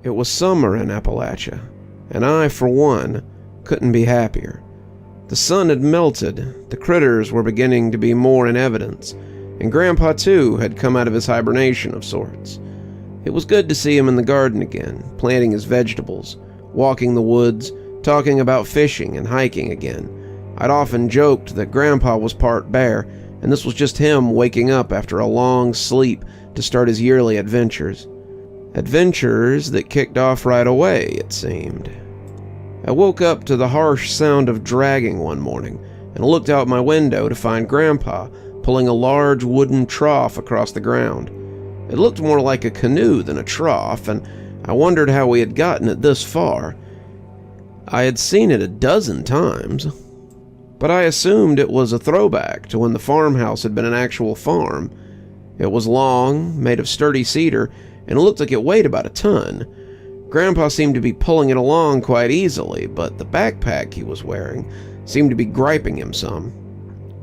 It was summer in Appalachia, and I, for one, couldn't be happier. The sun had melted, the critters were beginning to be more in evidence, and Grandpa, too, had come out of his hibernation of sorts. It was good to see him in the garden again, planting his vegetables, walking the woods, talking about fishing and hiking again. I'd often joked that Grandpa was part bear, and this was just him waking up after a long sleep to start his yearly adventures. Adventures that kicked off right away, it seemed. I woke up to the harsh sound of dragging one morning and looked out my window to find Grandpa pulling a large wooden trough across the ground. It looked more like a canoe than a trough, and I wondered how he had gotten it this far. I had seen it a dozen times, but I assumed it was a throwback to when the farmhouse had been an actual farm. It was long, made of sturdy cedar, and it looked like it weighed about a ton. Grandpa seemed to be pulling it along quite easily, but the backpack he was wearing seemed to be griping him some.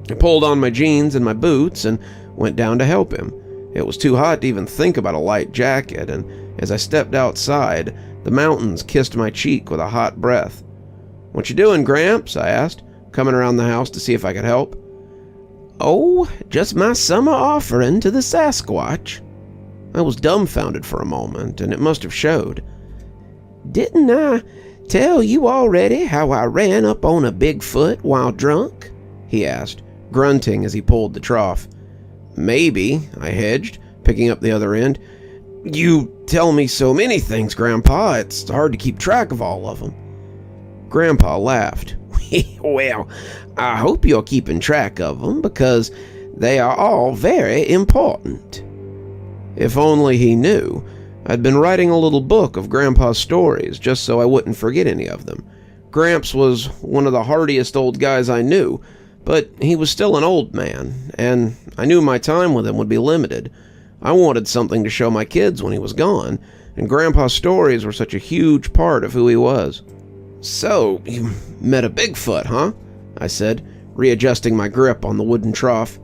I pulled on my jeans and my boots and went down to help him. It was too hot to even think about a light jacket, and as I stepped outside, the mountains kissed my cheek with a hot breath. "What you doing, Gramps?" I asked, coming around the house to see if I could help. "Oh, just my summer offering to the Sasquatch." I was dumbfounded for a moment, and it must have showed. "Didn't I tell you already how I ran up on a Bigfoot while drunk?" he asked, grunting as he pulled the trough. "Maybe," I hedged, picking up the other end. "You tell me so many things, Grandpa, it's hard to keep track of all of them." Grandpa laughed. "Well, I hope you're keeping track of them, because they are all very important." If only he knew. I'd been writing a little book of Grandpa's stories just so I wouldn't forget any of them. Gramps was one of the hardiest old guys I knew, but he was still an old man, and I knew my time with him would be limited. I wanted something to show my kids when he was gone, and Grandpa's stories were such a huge part of who he was. "So, you met a Bigfoot, huh?" I said, readjusting my grip on the wooden trough.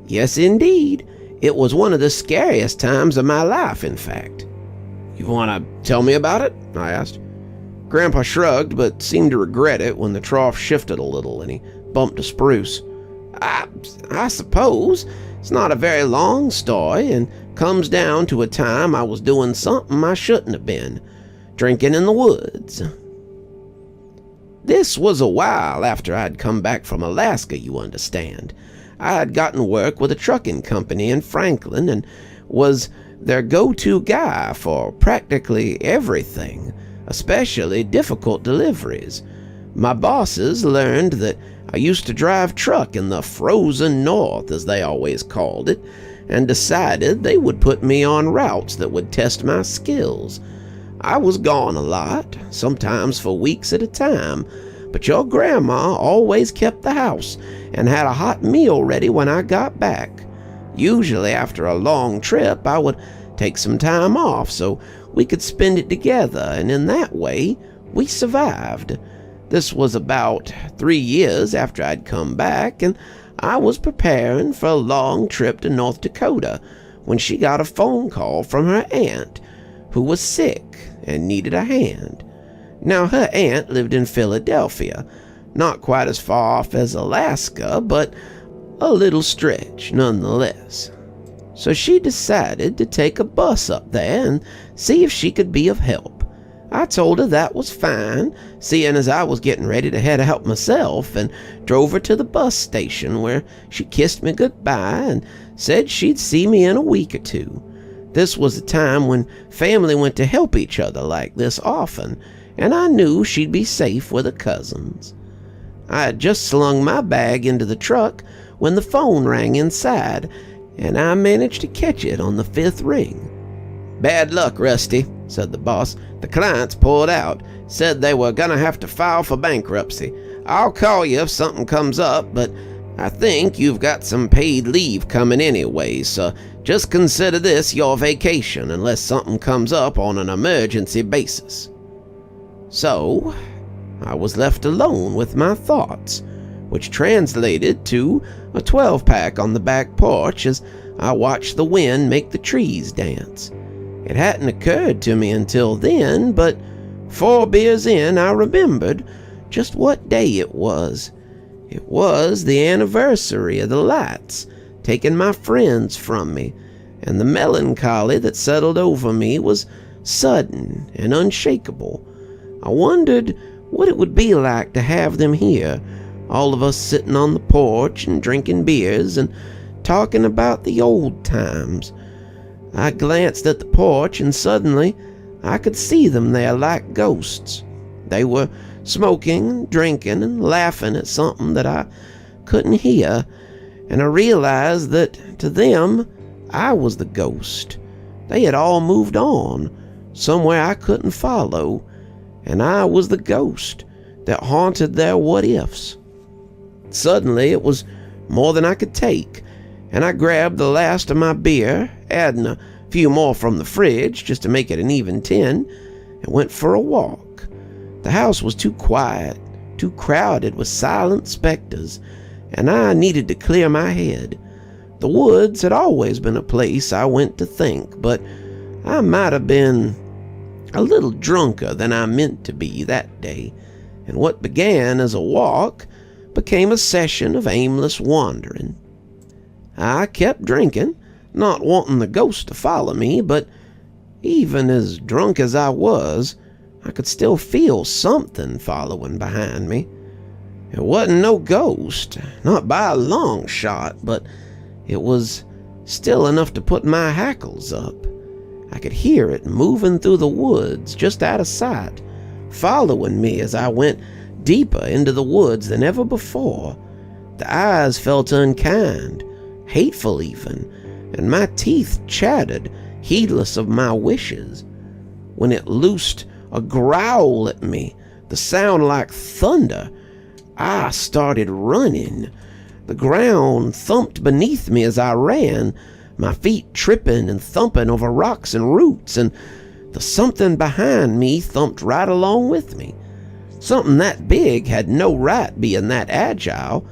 "Yes, indeed. It was one of the scariest times of my life, in fact." "You want to tell me about it?" I asked. Grandpa shrugged, but seemed to regret it when the trough shifted a little and he bumped a spruce. I suppose it's not a very long story, and comes down to a time I was doing something I shouldn't have been, drinking in the woods. This was a while after I'd come back from Alaska, you understand. I had gotten work with a trucking company in Franklin and was their go-to guy for practically everything, especially difficult deliveries. My bosses learned that I used to drive truck in the frozen north, as they always called it, and decided they would put me on routes that would test my skills. I was gone a lot, sometimes for weeks at a time, but your grandma always kept the house and had a hot meal ready when I got back. Usually after a long trip, I would take some time off so we could spend it together, and in that way, we survived. This was about 3 years after I'd come back, and I was preparing for a long trip to North Dakota when she got a phone call from her aunt, who was sick and needed a hand. Now, her aunt lived in Philadelphia, not quite as far off as Alaska, but a little stretch nonetheless. So she decided to take a bus up there and see if she could be of help. I told her that was fine, seeing as I was getting ready to head out myself, and drove her to the bus station, where she kissed me goodbye and said she'd see me in a week or two. This was a time when family went to help each other like this often, and I knew she'd be safe with her cousins. I had just slung my bag into the truck when the phone rang inside, and I managed to catch it on the 5th ring. "Bad luck, Rusty," said the boss. "The clients pulled out, said they were gonna have to file for bankruptcy. I'll call you if something comes up, but I think you've got some paid leave coming anyway, so just consider this your vacation unless something comes up on an emergency basis." So I was left alone with my thoughts, which translated to a 12-pack on the back porch as I watched the wind make the trees dance. It hadn't occurred to me until then, but 4 beers in, I remembered just what day it was. It was the anniversary of the lights taking my friends from me, and the melancholy that settled over me was sudden and unshakable. I wondered what it would be like to have them here, all of us sitting on the porch and drinking beers and talking about the old times. I glanced at the porch, and suddenly I could see them there like ghosts. They were smoking, drinking, and laughing at something that I couldn't hear, and I realized that to them I was the ghost. They had all moved on, somewhere I couldn't follow, and I was the ghost that haunted their what-ifs. Suddenly it was more than I could take, and I grabbed the last of my beer, adding a few more from the fridge just to make it an even 10, and went for a walk. The house was too quiet, too crowded with silent specters, and I needed to clear my head. The woods had always been a place I went to think, but I might have been a little drunker than I meant to be that day, and what began as a walk became a session of aimless wandering. I kept drinking, not wanting the ghost to follow me, but even as drunk as I was, I could still feel something following behind me. It wasn't no ghost, not by a long shot, but it was still enough to put my hackles up. I could hear it moving through the woods just out of sight, following me as I went deeper into the woods than ever before. The eyes felt unkind, hateful even, and my teeth chattered, heedless of my wishes. When it loosed a growl at me, the sound like thunder, I started running. The ground thumped beneath me as I ran, my feet tripping and thumping over rocks and roots, and the something behind me thumped right along with me. Something that big had no right being that agile,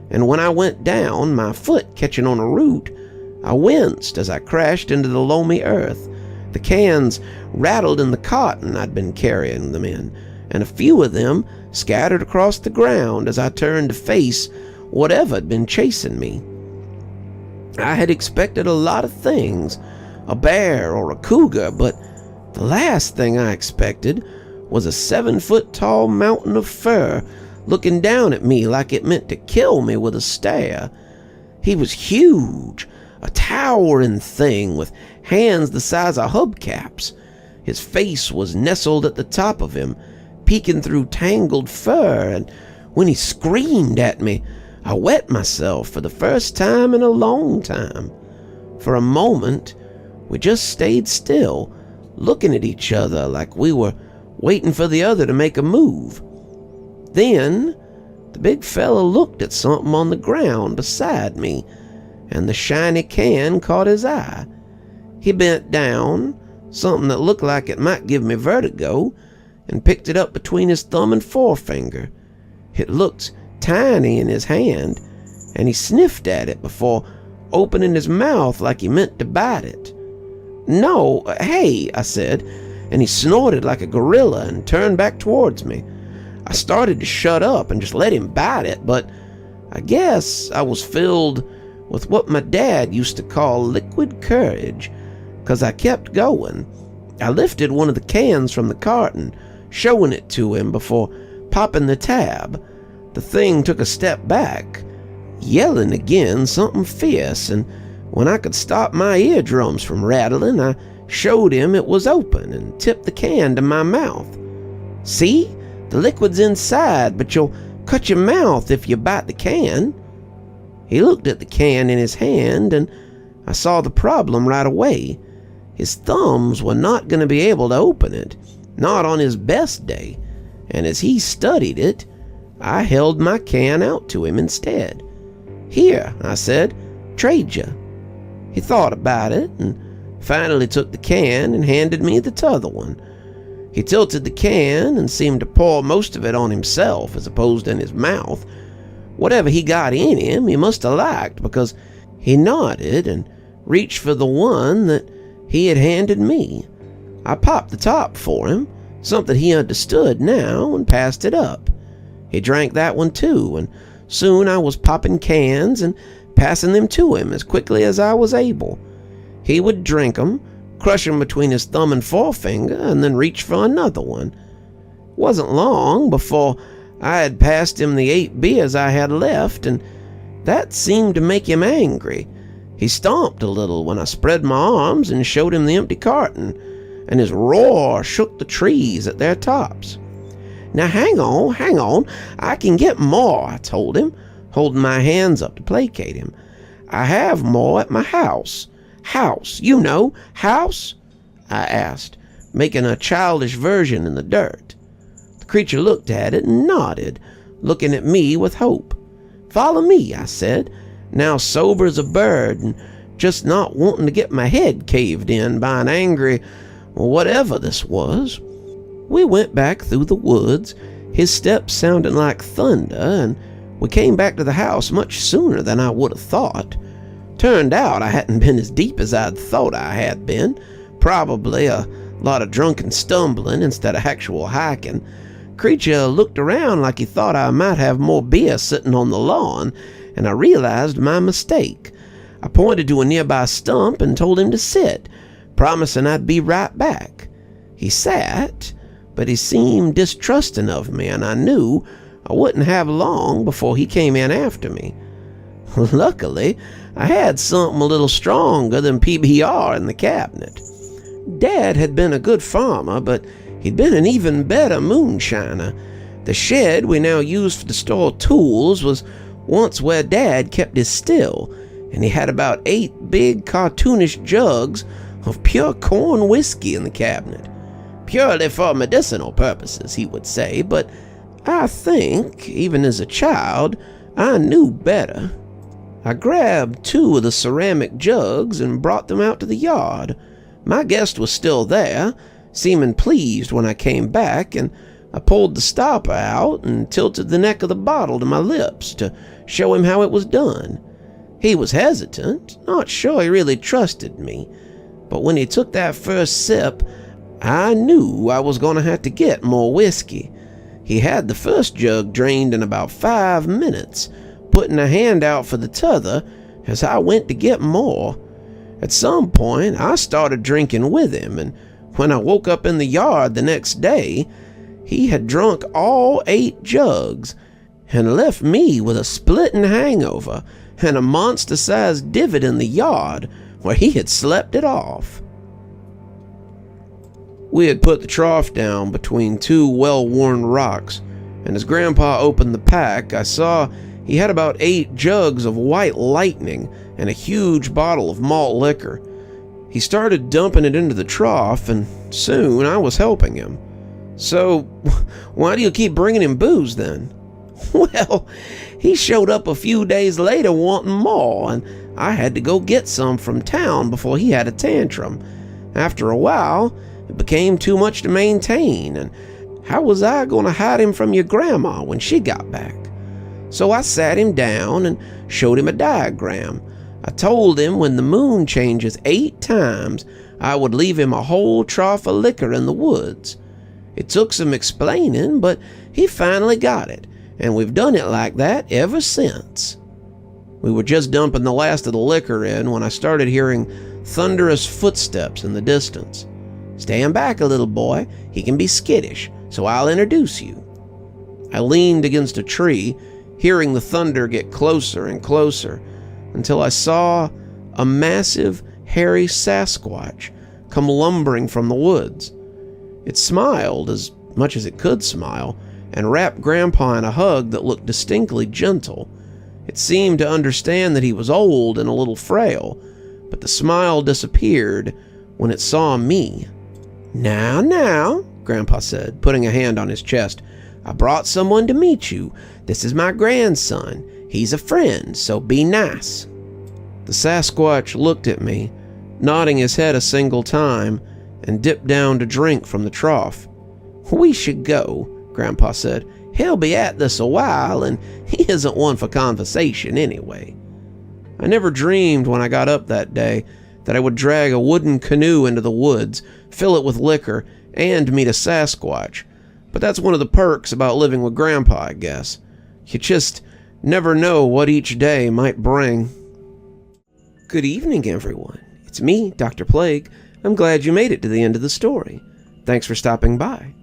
and when I went down, my foot catching on a root, I winced as I crashed into the loamy earth. The cans rattled in the cotton I'd been carrying them in, and a few of them scattered across the ground as I turned to face whatever had been chasing me. I had expected a lot of things, a bear or a cougar, but the last thing I expected was a 7-foot-tall mountain of fur looking down at me like it meant to kill me with a stare. He was huge, a towering thing with hands the size of hubcaps. His face was nestled at the top of him, peeking through tangled fur, and when he screamed at me, I wet myself for the first time in a long time. For a moment, we just stayed still, looking at each other like we were waiting for the other to make a move. Then, the big fella looked at something on the ground beside me, and the shiny can caught his eye. He bent down, something that looked like it might give me vertigo, and picked it up between his thumb and forefinger. It looked tiny in his hand, and he sniffed at it before opening his mouth like he meant to bite it. "No, hey," I said, and he snorted like a gorilla and turned back towards me. I started to shut up and just let him bite it, but I guess I was filled with what my dad used to call liquid courage, 'cause I kept going. I lifted one of the cans from the carton, showing it to him before popping the tab. The thing took a step back, yelling again something fierce, and when I could stop my eardrums from rattling, I showed him it was open and tipped the can to my mouth. "See? The liquid's inside, but you'll cut your mouth if you bite the can." He looked at the can in his hand, and I saw the problem right away. His thumbs were not going to be able to open it, not on his best day, and as he studied it, I held my can out to him instead. "Here," I said, "trade ya." He thought about it and finally took the can and handed me the t'other one. He tilted the can and seemed to pour most of it on himself as opposed to in his mouth. Whatever he got in him, he must have liked, because he nodded and reached for the one that he had handed me. I popped the top for him, something he understood now, and passed it up. He drank that one too, and soon I was popping cans and passing them to him as quickly as I was able. He would drink 'em, crush 'em between his thumb and forefinger, and then reach for another one. It wasn't long before I had passed him the 8 beers I had left, and that seemed to make him angry. He stomped a little when I spread my arms and showed him the empty carton, and his roar shook the trees at their tops. "Now hang on, I can get more," I told him, holding my hands up to placate him. "I have more at my house. House, you know, house?" I asked, making a childish version in the dirt. The creature looked at it and nodded, looking at me with hope. "Follow me," I said, now sober as a bird and just not wanting to get my head caved in by an angry whatever this was. We went back through the woods, his steps sounding like thunder, and we came back to the house much sooner than I would have thought. Turned out I hadn't been as deep as I'd thought I had been. Probably a lot of drunken stumbling instead of actual hiking. Creature looked around like he thought I might have more beer sitting on the lawn, and I realized my mistake. I pointed to a nearby stump and told him to sit, promising I'd be right back. He sat, but he seemed distrusting of me, and I knew I wouldn't have long before he came in after me. Luckily, I had something a little stronger than PBR in the cabinet. Dad had been a good farmer, but he'd been an even better moonshiner. The shed we now used to store tools was once where Dad kept his still, and he had about 8 big cartoonish jugs of pure corn whiskey in the cabinet. Purely for medicinal purposes, he would say, but I think, even as a child, I knew better. I grabbed 2 of the ceramic jugs and brought them out to the yard. My guest was still there, seeming pleased when I came back, and I pulled the stopper out and tilted the neck of the bottle to my lips to show him how it was done. He was hesitant, not sure he really trusted me, but when he took that first sip, I knew I was going to have to get more whiskey. He had the first jug drained in about 5 minutes, putting a hand out for the t'other as I went to get more. At some point, I started drinking with him, and when I woke up in the yard the next day, he had drunk all 8 jugs and left me with a splitting hangover and a monster-sized divot in the yard where he had slept it off. We had put the trough down between 2 well-worn rocks, and as Grandpa opened the pack, I saw he had about 8 jugs of white lightning and a huge bottle of malt liquor. He started dumping it into the trough, and soon I was helping him. "So, why do you keep bringing him booze then?" "Well, he showed up a few days later wanting more, and I had to go get some from town before he had a tantrum. After a while, it became too much to maintain, and how was I going to hide him from your grandma when she got back? So I sat him down and showed him a diagram. I told him when the moon changes 8 times, I would leave him a whole trough of liquor in the woods. It took some explaining, but he finally got it, and we've done it like that ever since." We were just dumping the last of the liquor in when I started hearing thunderous footsteps in the distance. "Stand back a little, boy. He can be skittish, so I'll introduce you." I leaned against a tree, hearing the thunder get closer and closer, until I saw a massive, hairy Sasquatch come lumbering from the woods. It smiled as much as it could smile, and wrapped Grandpa in a hug that looked distinctly gentle. It seemed to understand that he was old and a little frail, but the smile disappeared when it saw me. Now, Grandpa said, putting a hand on his chest. "I brought someone to meet you. This is my grandson. He's a friend, so be nice." The Sasquatch looked at me, nodding his head a single time, and dipped down to drink from the trough. "We should go," Grandpa said. "He'll be at this a while, and he isn't one for conversation anyway." I never dreamed when I got up that day that I would drag a wooden canoe into the woods, fill it with liquor, and meet a Sasquatch. But that's one of the perks about living with Grandpa, I guess. You just never know what each day might bring. Good evening, everyone. It's me, Dr. Plague. I'm glad you made it to the end of the story. Thanks for stopping by.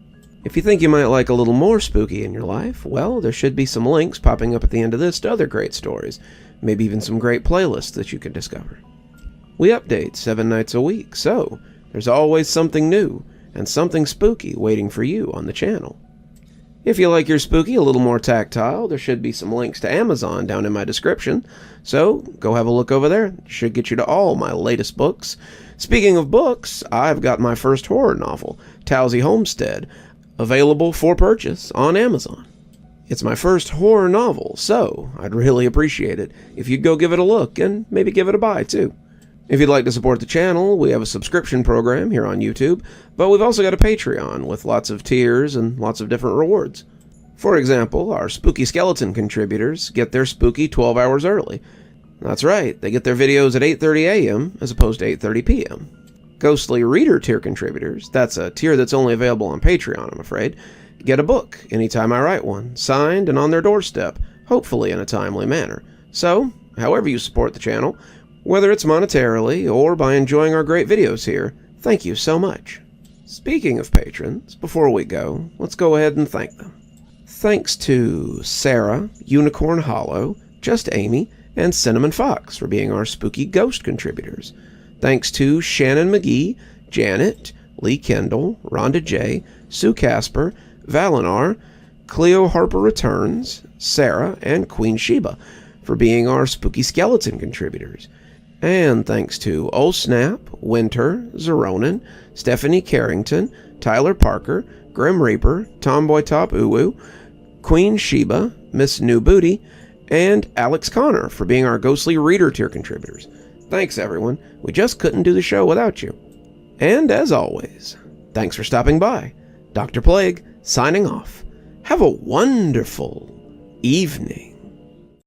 If you think you might like a little more spooky in your life, well, there should be some links popping up at the end of this to other great stories, maybe even some great playlists that you can discover. We update 7 nights a week, so there's always something new and something spooky waiting for you on the channel. If you like your spooky a little more tactile, there should be some links to Amazon down in my description, so go have a look over there. It should get you to all my latest books. Speaking of books, I've got my first horror novel, Towsy Homestead, available for purchase on Amazon. It's my first horror novel, so I'd really appreciate it if you'd go give it a look and maybe give it a buy too. If you'd like to support the channel, we have a subscription program here on YouTube, but we've also got a Patreon with lots of tiers and lots of different rewards. For example, our Spooky Skeleton contributors get their spooky 12 hours early. That's right, they get their videos at 8:30 a.m. as opposed to 8:30 p.m. Ghostly Reader tier contributors, that's a tier that's only available on Patreon, I'm afraid, get a book anytime I write one, signed and on their doorstep, hopefully in a timely manner. So, however you support the channel, whether it's monetarily or by enjoying our great videos here, thank you so much. Speaking of patrons, before we go, let's go ahead and thank them. Thanks to Sara, Unicorn Hollow, JustAmy, and Cinnamon Fox for being our spooky ghost contributors. Thanks to Shannon McGhee, Janet, Lee Kendall, Ronda J, Sue Casper, Valinar, CleoHarperReturns, Sara, and Queen Sheebah for being our spooky skeleton contributors. And thanks to Oh Snap, Winter, Xaronan, Stephanie Carrington, Tyler Parker, Grim Reaper, TomBoiTopUwU, Queen Sheebah, MissNewBooty, and Alex Connor for being our Ghostly Reader tier contributors. Thanks, everyone. We just couldn't do the show without you. And as always, thanks for stopping by. Dr. Plague, signing off. Have a wonderful evening.